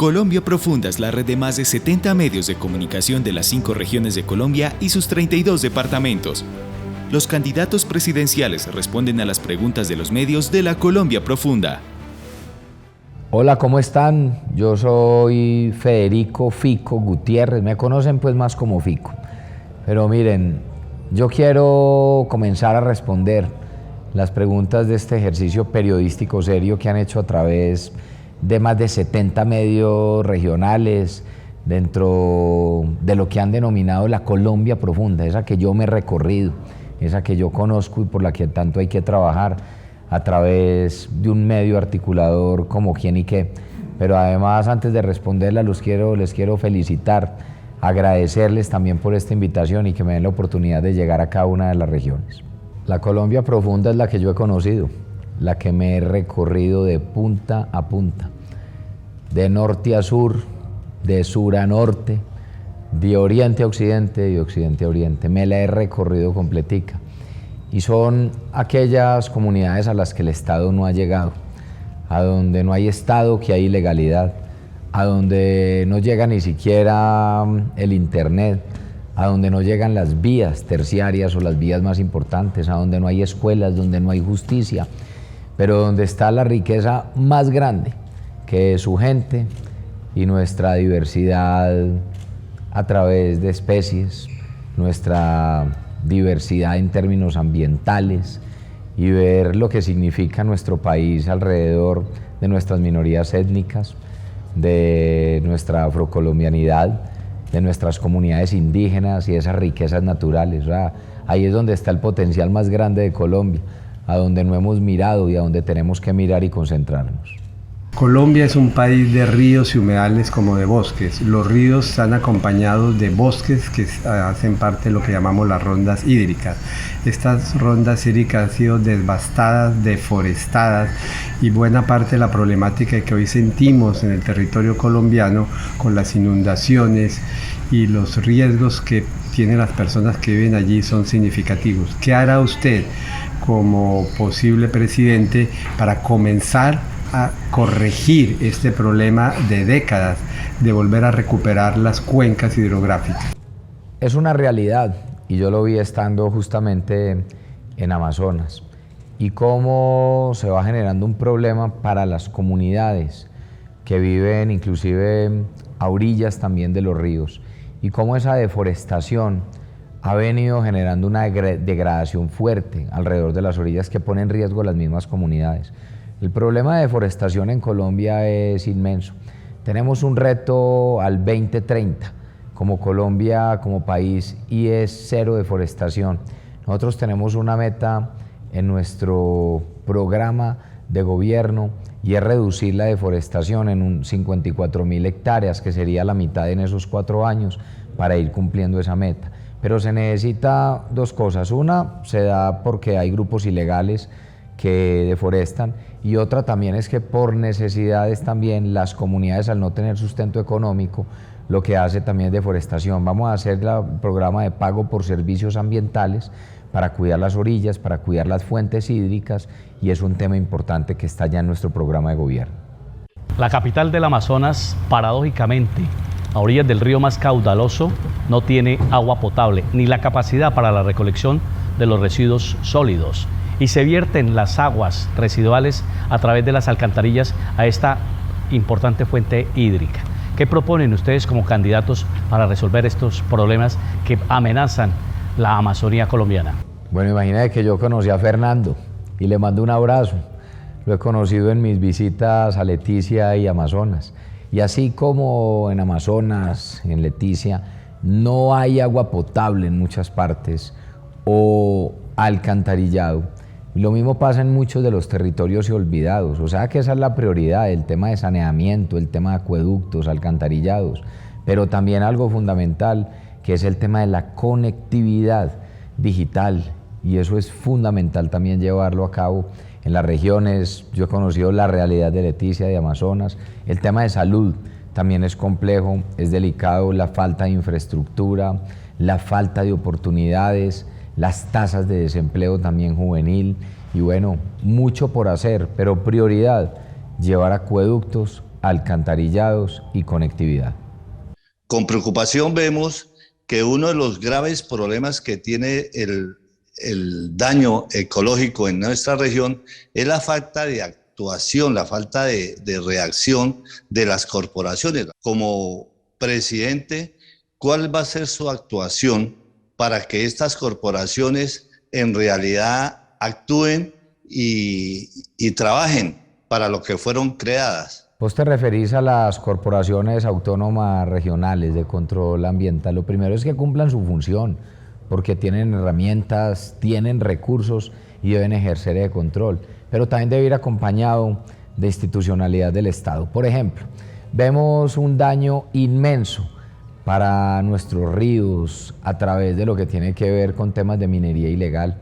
Colombia Profunda es la red de más de 70 medios de comunicación de las 5 regiones de Colombia y sus 32 departamentos. Los candidatos presidenciales responden a las preguntas de los medios de la Colombia Profunda. Hola, ¿cómo están? Yo soy Federico Fico Gutiérrez, me conocen pues más como Fico. Pero miren, yo quiero comenzar a responder las preguntas de este ejercicio periodístico serio que han hecho a través de más de 70 medios regionales dentro de lo que han denominado la Colombia Profunda, esa que yo me he recorrido, esa que yo conozco y por la que tanto hay que trabajar a través de un medio articulador como Quién y Qué. Pero además, antes de responderla, les quiero felicitar, agradecerles también por esta invitación y que me den la oportunidad de llegar a cada una de las regiones. La Colombia Profunda es la que yo he conocido, la que me he recorrido de punta a punta, de norte a sur, de sur a norte, de oriente a occidente y de occidente a oriente. Me la he recorrido completica. Y son aquellas comunidades a las que el Estado no ha llegado, a donde no hay Estado, que hay ilegalidad, a donde no llega ni siquiera el Internet, a donde no llegan las vías terciarias o las vías más importantes, a donde no hay escuelas, donde no hay justicia, pero donde está la riqueza más grande, que es su gente y nuestra diversidad a través de especies, nuestra diversidad en términos ambientales, y ver lo que significa nuestro país alrededor de nuestras minorías étnicas, de nuestra afrocolombianidad, de nuestras comunidades indígenas y esas riquezas naturales. O sea, ahí es donde está el potencial más grande de Colombia, a donde no hemos mirado y a donde tenemos que mirar y concentrarnos. Colombia es un país de ríos y humedales como de bosques. Los ríos están acompañados de bosques que hacen parte de lo que llamamos las rondas hídricas. Estas rondas hídricas han sido devastadas, deforestadas, y buena parte de la problemática que hoy sentimos en el territorio colombiano con las inundaciones y los riesgos que tienen las personas que viven allí son significativos. ¿Qué hará usted como posible presidente para comenzar a corregir este problema de décadas, de volver a recuperar las cuencas hidrográficas? Es una realidad, y yo lo vi estando justamente en Amazonas, y cómo se va generando un problema para las comunidades que viven inclusive a orillas también de los ríos, y cómo esa deforestación ha venido generando una degradación fuerte alrededor de las orillas que pone en riesgo a las mismas comunidades. El problema de deforestación en Colombia es inmenso. Tenemos un reto al 2030 como Colombia, como país, y es cero deforestación. Nosotros tenemos una meta en nuestro programa de gobierno y es reducir la deforestación en 54.000 hectáreas, que sería la mitad en esos 4 años para ir cumpliendo esa meta. Pero se necesita dos cosas. Una, se da porque hay grupos ilegales que deforestan, y otra también es que por necesidades también las comunidades, al no tener sustento económico, lo que hace también es deforestación. Vamos a hacer el programa de pago por servicios ambientales para cuidar las orillas, para cuidar las fuentes hídricas, y es un tema importante que está ya en nuestro programa de gobierno. La capital del Amazonas, paradójicamente, a orillas del río más caudaloso, no tiene agua potable ni la capacidad para la recolección de los residuos sólidos, y se vierten las aguas residuales a través de las alcantarillas a esta importante fuente hídrica. ¿Qué proponen ustedes como candidatos para resolver estos problemas que amenazan la Amazonía colombiana? Bueno, imagínate que yo conocí a Fernando y le mando un abrazo. Lo he conocido en mis visitas a Leticia y Amazonas. Y así como en Amazonas, en Leticia, no hay agua potable en muchas partes o alcantarillado, lo mismo pasa en muchos de los territorios olvidados. O sea que esa es la prioridad, el tema de saneamiento, el tema de acueductos, alcantarillados, pero también algo fundamental, que es el tema de la conectividad digital, y eso es fundamental también llevarlo a cabo en las regiones. Yo he conocido la realidad de Leticia, de Amazonas. El tema de salud también es complejo, es delicado, la falta de infraestructura, la falta de oportunidades, las tasas de desempleo también juvenil, y bueno, mucho por hacer, pero prioridad, llevar acueductos, alcantarillados y conectividad. Con preocupación vemos que uno de los graves problemas que tiene el daño ecológico en nuestra región es la falta de actuación, la falta de reacción de las corporaciones. Como presidente, ¿cuál va a ser su actuación para que estas corporaciones en realidad actúen y trabajen para lo que fueron creadas? Vos te referís a las corporaciones autónomas regionales de control ambiental. Lo primero es que cumplan su función, porque tienen herramientas, tienen recursos y deben ejercer el control, pero también debe ir acompañado de institucionalidad del Estado. Por ejemplo, vemos un daño inmenso para nuestros ríos a través de lo que tiene que ver con temas de minería ilegal,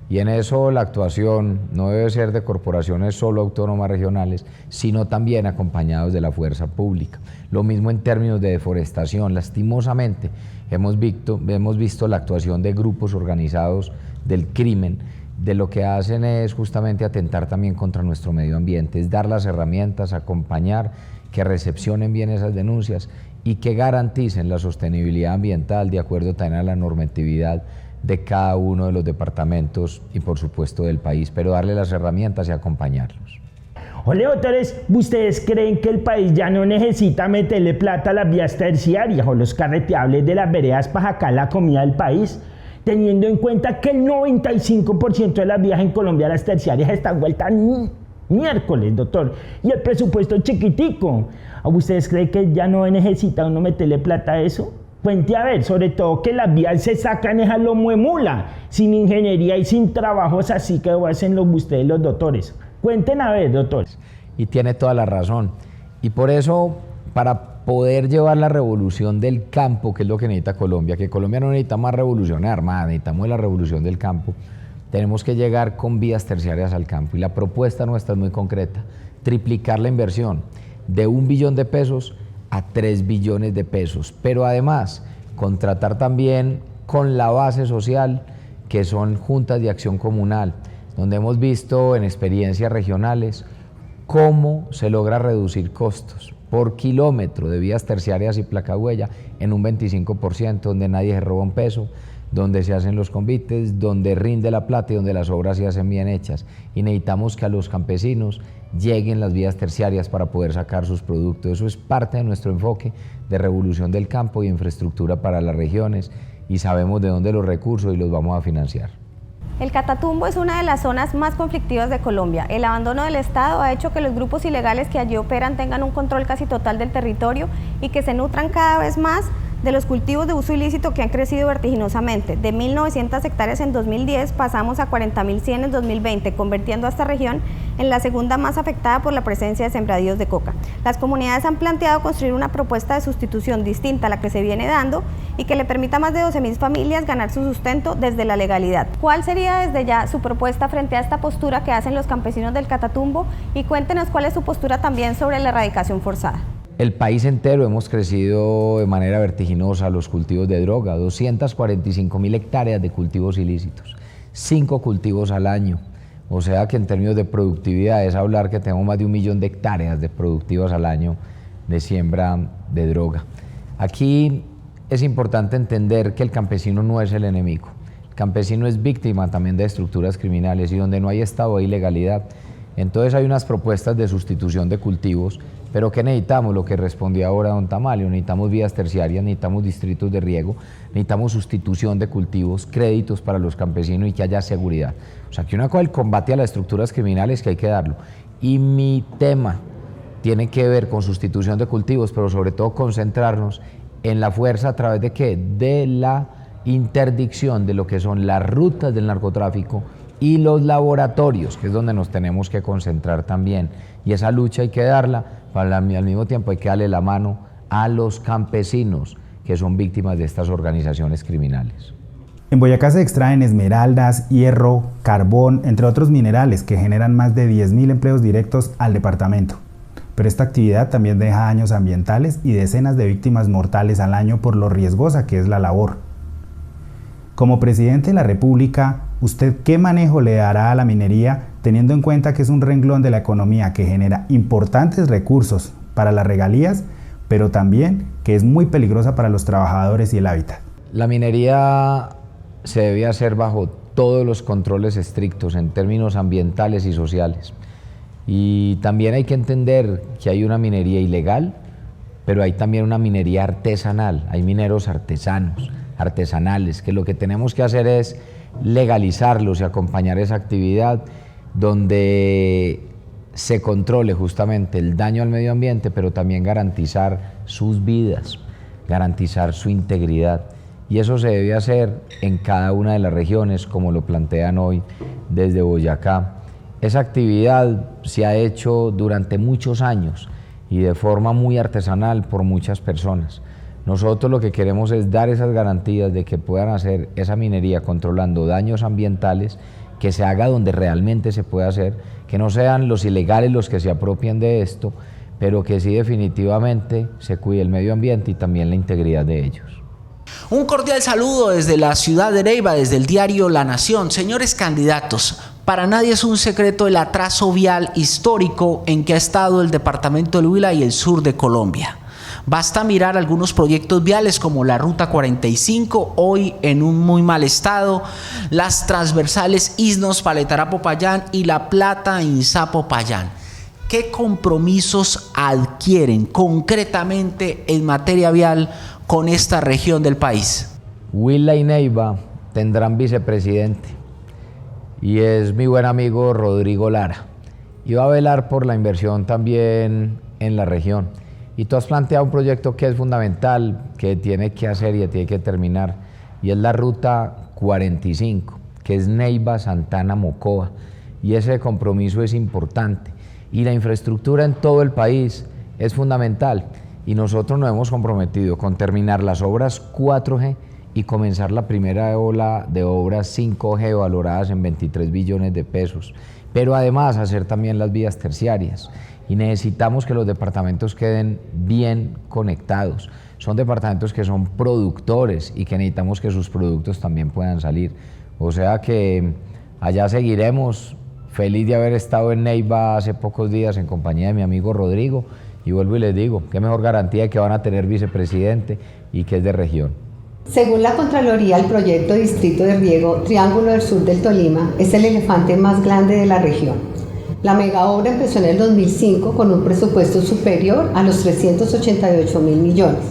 y en eso la actuación no debe ser de corporaciones solo autónomas regionales, sino también acompañados de la fuerza pública. Lo mismo en términos de deforestación. Lastimosamente hemos visto la actuación de grupos organizados del crimen. De lo que hacen es justamente atentar también contra nuestro medio ambiente, es dar las herramientas, acompañar, que recepcionen bien esas denuncias y que garanticen la sostenibilidad ambiental de acuerdo también a la normatividad de cada uno de los departamentos y por supuesto del país, pero darle las herramientas y acompañarlos. Hola, doctores, ¿ustedes creen que el país ya no necesita meterle plata a las vías terciarias o los carreteables de las veredas para sacar la comida del país? Teniendo en cuenta que el 95% de las vías en Colombia, las terciarias, están vueltas miércoles, doctor, y el presupuesto es chiquitico. ¿Ustedes creen que ya no necesita uno meterle plata a eso? Cuente a ver, sobre todo que las vías se sacan es a lomo de mula, sin ingeniería y sin trabajos así que hacen ustedes los doctores. Cuenten a ver, doctores. Y tiene toda la razón. Y por eso, para poder llevar la revolución del campo, que es lo que necesita Colombia, que Colombia no necesita más revolución armada, necesitamos la revolución del campo, tenemos que llegar con vías terciarias al campo. Y la propuesta nuestra es muy concreta: triplicar la inversión de 1 billón de pesos a 3 billones de pesos, pero además contratar también con la base social, que son juntas de acción comunal, donde hemos visto en experiencias regionales cómo se logra reducir costos por kilómetro de vías terciarias y placa huella en un 25%, donde nadie se roba un peso, donde se hacen los convites, donde rinde la plata y donde las obras se hacen bien hechas. Y necesitamos que a los campesinos lleguen las vías terciarias para poder sacar sus productos. Eso es parte de nuestro enfoque de revolución del campo y infraestructura para las regiones, y sabemos de dónde los recursos y los vamos a financiar. El Catatumbo es una de las zonas más conflictivas de Colombia. El abandono del Estado ha hecho que los grupos ilegales que allí operan tengan un control casi total del territorio y que se nutran cada vez más de los cultivos de uso ilícito que han crecido vertiginosamente. De 1.900 hectáreas en 2010 pasamos a 40.100 en 2020, convirtiendo a esta región en la segunda más afectada por la presencia de sembradíos de coca. Las comunidades han planteado construir una propuesta de sustitución distinta a la que se viene dando y que le permita a más de 12.000 familias ganar su sustento desde la legalidad. ¿Cuál sería desde ya su propuesta frente a esta postura que hacen los campesinos del Catatumbo? Y cuéntenos cuál es su postura también sobre la erradicación forzada. El país entero hemos crecido de manera vertiginosa los cultivos de droga, 245.000 hectáreas de cultivos ilícitos, 5 cultivos al año. O sea que en términos de productividad es hablar que tenemos más de 1 millón de hectáreas de productivas al año de siembra de droga. Aquí es importante entender que el campesino no es el enemigo. El campesino es víctima también de estructuras criminales, y donde no hay Estado hay ilegalidad. Entonces hay unas propuestas de sustitución de cultivos, pero ¿qué necesitamos? Lo que respondía ahora don Tamalio: necesitamos vías terciarias, necesitamos distritos de riego, necesitamos sustitución de cultivos, créditos para los campesinos y que haya seguridad. O sea, que una cosa es el combate a las estructuras criminales, que hay que darlo. Y mi tema tiene que ver con sustitución de cultivos, pero sobre todo concentrarnos en la fuerza a través de ¿qué? De la interdicción de lo que son las rutas del narcotráfico y los laboratorios, que es donde nos tenemos que concentrar también. Y esa lucha hay que darla, pero al mismo tiempo hay que darle la mano a los campesinos que son víctimas de estas organizaciones criminales. En Boyacá se extraen esmeraldas, hierro, carbón, entre otros minerales que generan más de 10.000 empleos directos al departamento. Pero esta actividad también deja daños ambientales y decenas de víctimas mortales al año por lo riesgosa que es la labor. Como presidente de la República, ¿usted qué manejo le dará a la minería, teniendo en cuenta que es un renglón de la economía que genera importantes recursos, para las regalías, pero también que es muy peligrosa para los trabajadores y el hábitat. La minería se debe hacer bajo todos los controles estrictos en términos ambientales y sociales. Y también hay que entender que hay una minería ilegal, pero hay también una minería artesanal, hay mineros artesanales, que lo que tenemos que hacer es legalizarlos y acompañar esa actividad donde se controle justamente el daño al medio ambiente, pero también garantizar sus vidas, garantizar su integridad. Y eso se debe hacer en cada una de las regiones, como lo plantean hoy desde Boyacá. Esa actividad se ha hecho durante muchos años y de forma muy artesanal por muchas personas. Nosotros lo que queremos es dar esas garantías de que puedan hacer esa minería controlando daños ambientales, que se haga donde realmente se puede hacer, que no sean los ilegales los que se apropien de esto, pero que sí definitivamente se cuide el medio ambiente y también la integridad de ellos. Un cordial saludo desde la ciudad de Neiva, desde el diario La Nación. Señores candidatos, para nadie es un secreto el atraso vial histórico en que ha estado el departamento del Huila y el sur de Colombia. Basta mirar algunos proyectos viales como la Ruta 45, hoy en un muy mal estado, las transversales Isnos-Paletará-Popayán y La Plata-Inzá-Popayán. ¿Qué compromisos adquieren concretamente en materia vial con esta región del país? Huila y Neiva tendrán vicepresidente y es mi buen amigo Rodrigo Lara, y va a velar por la inversión también en la región. Y tú has planteado un proyecto que es fundamental, que tiene que hacer y tiene que terminar, y es la Ruta 45, que es Neiva-Santana-Mocoa, y ese compromiso es importante. Y la infraestructura en todo el país es fundamental, y nosotros nos hemos comprometido con terminar las obras 4G y comenzar la primera ola de obras 5G valoradas en 23 billones de pesos, pero además hacer también las vías terciarias. Y necesitamos que los departamentos queden bien conectados. Son departamentos que son productores y que necesitamos que sus productos también puedan salir. O sea que allá seguiremos. Feliz de haber estado en Neiva hace pocos días en compañía de mi amigo Rodrigo, y vuelvo y les digo, qué mejor garantía de que van a tener vicepresidente y que es de región. Según la Contraloría, el proyecto Distrito de Riego Triángulo del Sur del Tolima es el elefante más grande de la región. La megaobra empezó en el 2005 con un presupuesto superior a los 388.000 millones.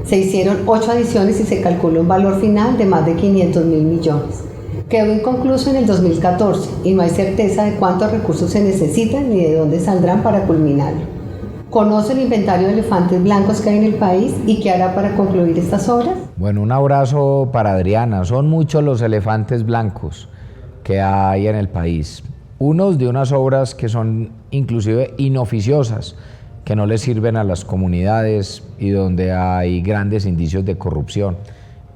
Se hicieron 8 adiciones y se calculó un valor final de más de 500.000 millones. Quedó inconcluso en el 2014 y no hay certeza de cuántos recursos se necesitan ni de dónde saldrán para culminarlo. ¿Conoce el inventario de elefantes blancos que hay en el país y qué hará para concluir estas obras? Bueno, un abrazo para Adriana. Son muchos los elefantes blancos que hay en el país. Unos de unas obras que son inclusive inoficiosas, que no les sirven a las comunidades y donde hay grandes indicios de corrupción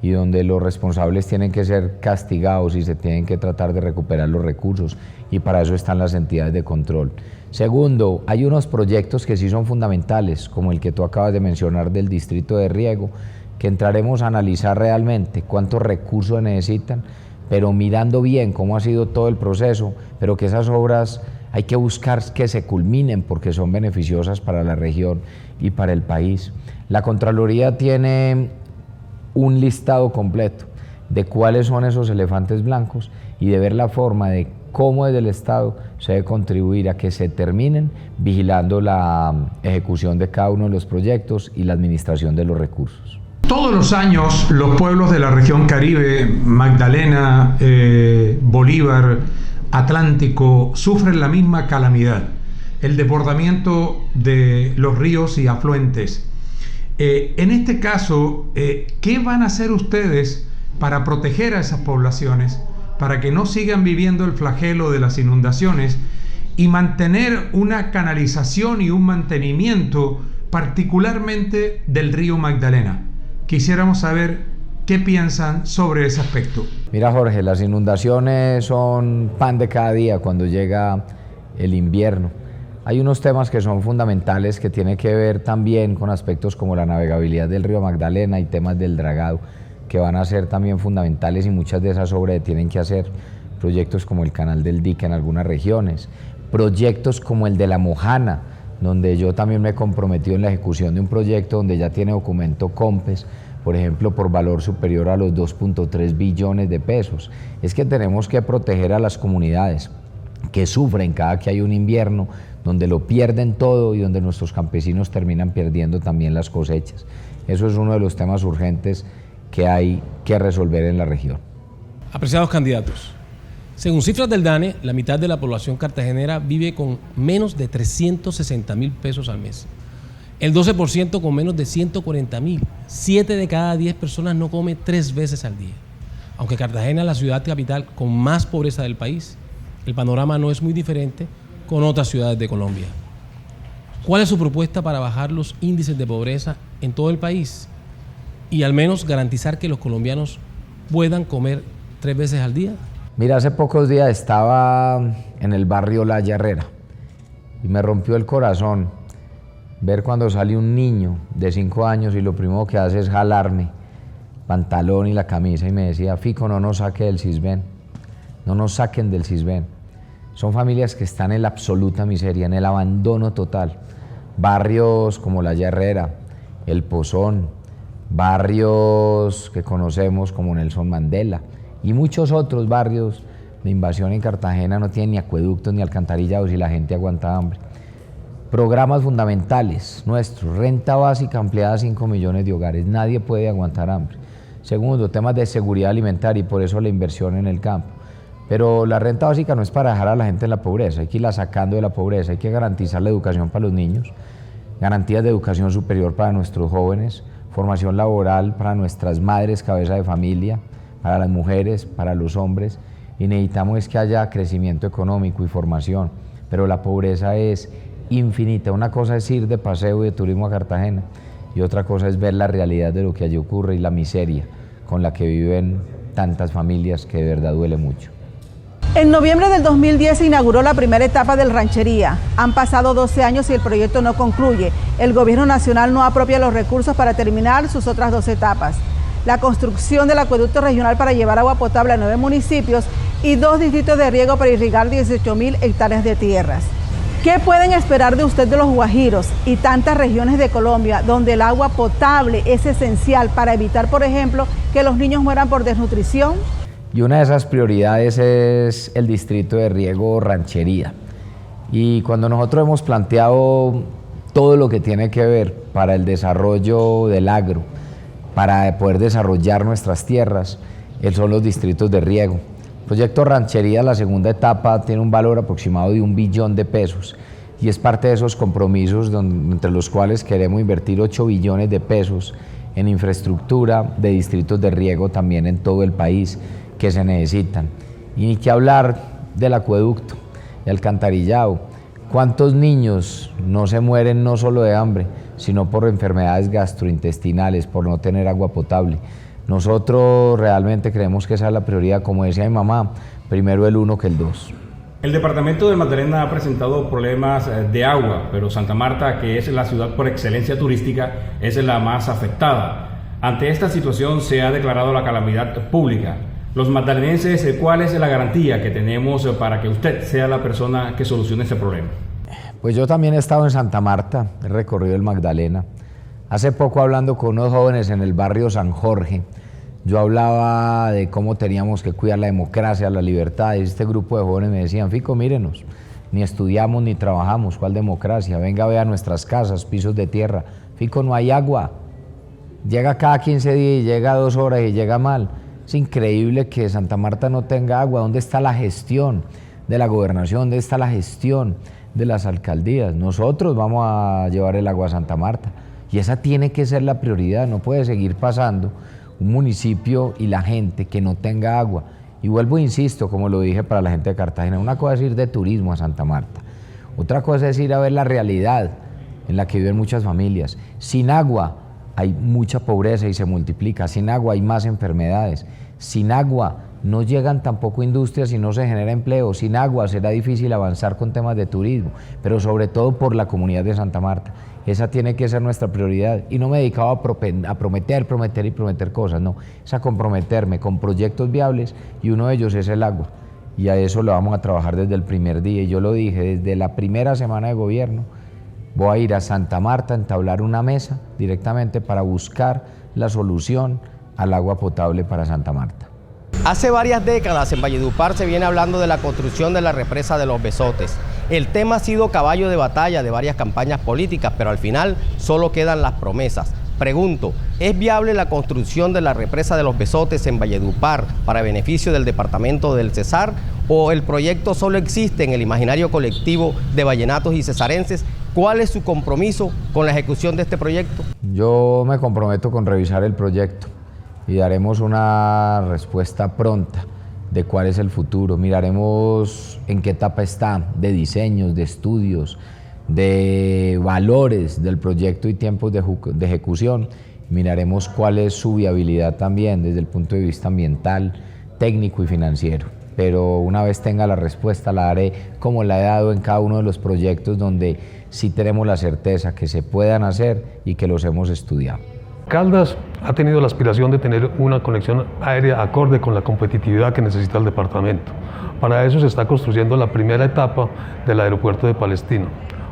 y donde los responsables tienen que ser castigados y se tienen que tratar de recuperar los recursos, y para eso están las entidades de control. Segundo, hay unos proyectos que sí son fundamentales, como el que tú acabas de mencionar del Distrito de Riego, que entraremos a analizar realmente cuántos recursos necesitan, pero mirando bien cómo ha sido todo el proceso, pero que esas obras hay que buscar que se culminen porque son beneficiosas para la región y para el país. La Contraloría tiene un listado completo de cuáles son esos elefantes blancos y de ver la forma de cómo desde el Estado se debe contribuir a que se terminen, vigilando la ejecución de cada uno de los proyectos y la administración de los recursos. Todos los años los pueblos de la región Caribe, Magdalena, Bolívar, Atlántico, sufren la misma calamidad, el desbordamiento de los ríos y afluentes. En este caso, ¿qué van a hacer ustedes para proteger a esas poblaciones, para que no sigan viviendo el flagelo de las inundaciones y mantener una canalización y un mantenimiento particularmente del río Magdalena? Quisiéramos saber qué piensan sobre ese aspecto. Mira, Jorge, las inundaciones son pan de cada día cuando llega el invierno. Hay unos temas que son fundamentales que tienen que ver también con aspectos como la navegabilidad del río Magdalena y temas del dragado, que van a ser también fundamentales, y muchas de esas obras tienen que hacer proyectos como el Canal del Dique en algunas regiones, proyectos como el de La Mojana, donde yo también me he comprometido en la ejecución de un proyecto donde ya tiene documento COMPES, por ejemplo, por valor superior a los 2.3 billones de pesos. Es que tenemos que proteger a las comunidades que sufren cada que hay un invierno, donde lo pierden todo y donde nuestros campesinos terminan perdiendo también las cosechas. Eso es uno de los temas urgentes que hay que resolver en la región. Apreciados candidatos, según cifras del DANE, la mitad de la población cartagenera vive con menos de 360.000 pesos al mes. El 12% con menos de 140.000. 7 de cada 10 personas no come 3 veces al día. Aunque Cartagena es la ciudad capital con más pobreza del país, el panorama no es muy diferente con otras ciudades de Colombia. ¿Cuál es su propuesta para bajar los índices de pobreza en todo el país y al menos garantizar que los colombianos puedan comer 3 veces al día? Mira, hace pocos días estaba en el barrio La Herrera y me rompió el corazón ver cuando sale un niño de 5 años y lo primero que hace es jalarme pantalón y la camisa y me decía: Fico, no nos saque del Sisbén, no nos saquen del Sisbén. Son familias que están en la absoluta miseria, en el abandono total. Barrios como La Herrera, El Pozón, barrios que conocemos como Nelson Mandela y muchos otros barrios de invasión en Cartagena no tienen ni acueductos ni alcantarillados y la gente aguanta hambre. Programas fundamentales nuestros: renta básica ampliada a 5 millones de hogares, nadie puede aguantar hambre. Segundo, temas de seguridad alimentaria y por eso la inversión en el campo. Pero la renta básica no es para dejar a la gente en la pobreza, hay que irla sacando de la pobreza, hay que garantizar la educación para los niños, garantías de educación superior para nuestros jóvenes, formación laboral para nuestras madres, cabeza de familia, para las mujeres, para los hombres, y necesitamos es que haya crecimiento económico y formación, pero la pobreza es infinita. Una cosa es ir de paseo y de turismo a Cartagena y otra cosa es ver la realidad de lo que allí ocurre y la miseria con la que viven tantas familias, que de verdad duele mucho. En noviembre del 2010 se inauguró la primera etapa del Ranchería. Han pasado 12 años y el proyecto no concluye. El gobierno nacional no apropia los recursos para terminar sus otras 2 etapas. La construcción del acueducto regional para llevar agua potable a 9 municipios y 2 distritos de riego para irrigar 18.000 hectáreas de tierras. ¿Qué pueden esperar de usted de los guajiros y tantas regiones de Colombia donde el agua potable es esencial para evitar, por ejemplo, que los niños mueran por desnutrición? Y una de esas prioridades es el distrito de riego Ranchería. Y cuando nosotros hemos planteado todo lo que tiene que ver para el desarrollo del agro, para poder desarrollar nuestras tierras, son los distritos de riego. El proyecto Ranchería, la segunda etapa, tiene un valor aproximado de 1 billón de pesos y es parte de esos compromisos entre los cuales queremos invertir 8 billones de pesos en infraestructura de distritos de riego también en todo el país que se necesitan. Y ni que hablar del acueducto, el alcantarillado. ¿Cuántos niños no se mueren no solo de hambre, sino por enfermedades gastrointestinales, por no tener agua potable? Nosotros realmente creemos que esa es la prioridad, como decía mi mamá, primero el 1 que el 2. El departamento del Magdalena ha presentado problemas de agua, pero Santa Marta, que es la ciudad por excelencia turística, es la más afectada. Ante esta situación se ha declarado la calamidad pública. Los magdalenenses, ¿cuál es la garantía que tenemos para que usted sea la persona que solucione este problema? Pues yo también he estado en Santa Marta, he recorrido el Magdalena. Hace poco, hablando con unos jóvenes en el barrio San Jorge, yo hablaba de cómo teníamos que cuidar la democracia, la libertad, y este grupo de jóvenes me decían: Fico, mírenos, ni estudiamos ni trabajamos, ¿cuál democracia? Venga, vea nuestras casas, pisos de tierra. Fico, no hay agua, llega cada 15 días y llega 2 horas y llega mal. Es increíble que Santa Marta no tenga agua. ¿Dónde está la gestión de la gobernación? ¿Dónde está la gestión de las alcaldías? Nosotros vamos a llevar el agua a Santa Marta y esa tiene que ser la prioridad. No puede seguir pasando un municipio y la gente que no tenga agua. Y vuelvo e insisto, como lo dije para la gente de Cartagena, una cosa es ir de turismo a Santa Marta, otra cosa es ir a ver la realidad en la que viven muchas familias. Sin agua hay mucha pobreza y se multiplica, sin agua hay más enfermedades, sin agua no llegan tampoco industrias y no se genera empleo, sin agua será difícil avanzar con temas de turismo, pero sobre todo por la comunidad de Santa Marta. Esa tiene que ser nuestra prioridad y no me he dedicado a prometer cosas, no, es a comprometerme con proyectos viables y uno de ellos es el agua y a eso lo vamos a trabajar desde el primer día. Y yo lo dije, desde la primera semana de gobierno voy a ir a Santa Marta a entablar una mesa directamente para buscar la solución al agua potable para Santa Marta. Hace varias décadas en Valledupar se viene hablando de la construcción de la represa de Los Besotes. El tema ha sido caballo de batalla de varias campañas políticas, pero al final solo quedan las promesas. Pregunto, ¿es viable la construcción de la represa de Los Besotes en Valledupar para beneficio del departamento del Cesar? ¿O el proyecto solo existe en el imaginario colectivo de vallenatos y cesarenses? ¿Cuál es su compromiso con la ejecución de este proyecto? Yo me comprometo con revisar el proyecto y daremos una respuesta pronta de cuál es el futuro. Miraremos en qué etapa está, de diseños, de estudios, de valores del proyecto y tiempos de ejecución. Miraremos cuál es su viabilidad también desde el punto de vista ambiental, técnico y financiero. Pero una vez tenga la respuesta la daré como la he dado en cada uno de los proyectos donde sí tenemos la certeza que se puedan hacer y que los hemos estudiado. Caldas ha tenido la aspiración de tener una conexión aérea acorde con la competitividad que necesita el departamento. Para eso se está construyendo la primera etapa del aeropuerto de Palestina.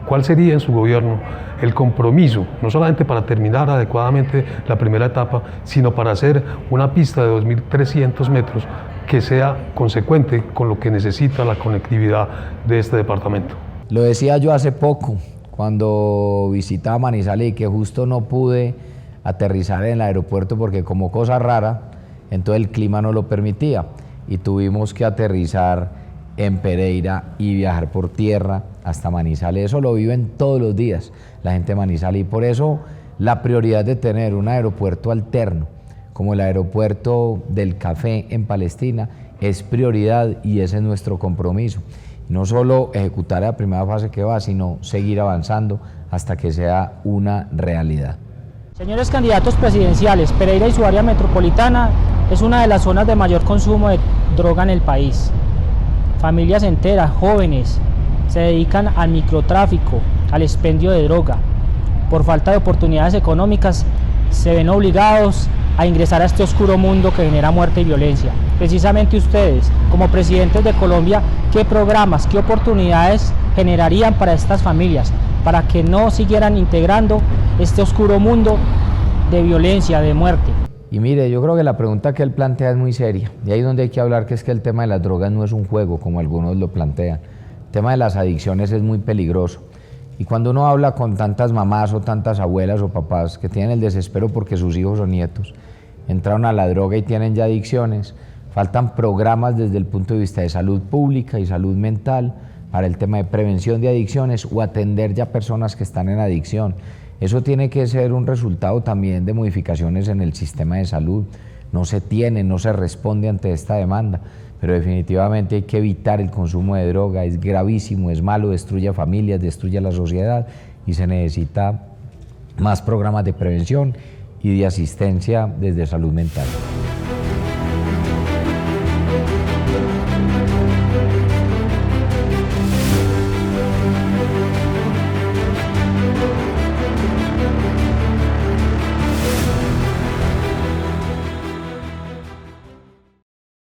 ¿Cuál sería en su gobierno el compromiso, no solamente para terminar adecuadamente la primera etapa, sino para hacer una pista de 2.300 metros que sea consecuente con lo que necesita la conectividad de este departamento? Lo decía yo hace poco, cuando visitaba Manizales y que justo no pude aterrizar en el aeropuerto porque como cosa rara, entonces el clima no lo permitía y tuvimos que aterrizar en Pereira y viajar por tierra hasta Manizales. Eso lo viven todos los días la gente de Manizales y por eso la prioridad de tener un aeropuerto alterno como el aeropuerto del café en Palestina es prioridad y ese es nuestro compromiso. No solo ejecutar la primera fase que va, sino seguir avanzando hasta que sea una realidad. Señores candidatos presidenciales, Pereira y su área metropolitana es una de las zonas de mayor consumo de droga en el país. Familias enteras, jóvenes, se dedican al microtráfico, al expendio de droga. Por falta de oportunidades económicas, se ven obligados a ingresar a este oscuro mundo que genera muerte y violencia. Precisamente ustedes, como presidentes de Colombia, ¿qué programas, qué oportunidades generarían para estas familias, para que no siguieran integrando este oscuro mundo de violencia, de muerte? Y mire, yo creo que la pregunta que él plantea es muy seria. Y ahí es donde hay que hablar que es que el tema de las drogas no es un juego, como algunos lo plantean. El tema de las adicciones es muy peligroso. Y cuando uno habla con tantas mamás o tantas abuelas o papás que tienen el desespero porque sus hijos o nietos entraron a la droga y tienen ya adicciones, faltan programas desde el punto de vista de salud pública y salud mental para el tema de prevención de adicciones o atender ya personas que están en adicción. Eso tiene que ser un resultado también de modificaciones en el sistema de salud. No se tiene, no se responde ante esta demanda, pero definitivamente hay que evitar el consumo de droga, es gravísimo, es malo, destruye a familias, destruye a la sociedad y se necesita más programas de prevención y de asistencia desde salud mental.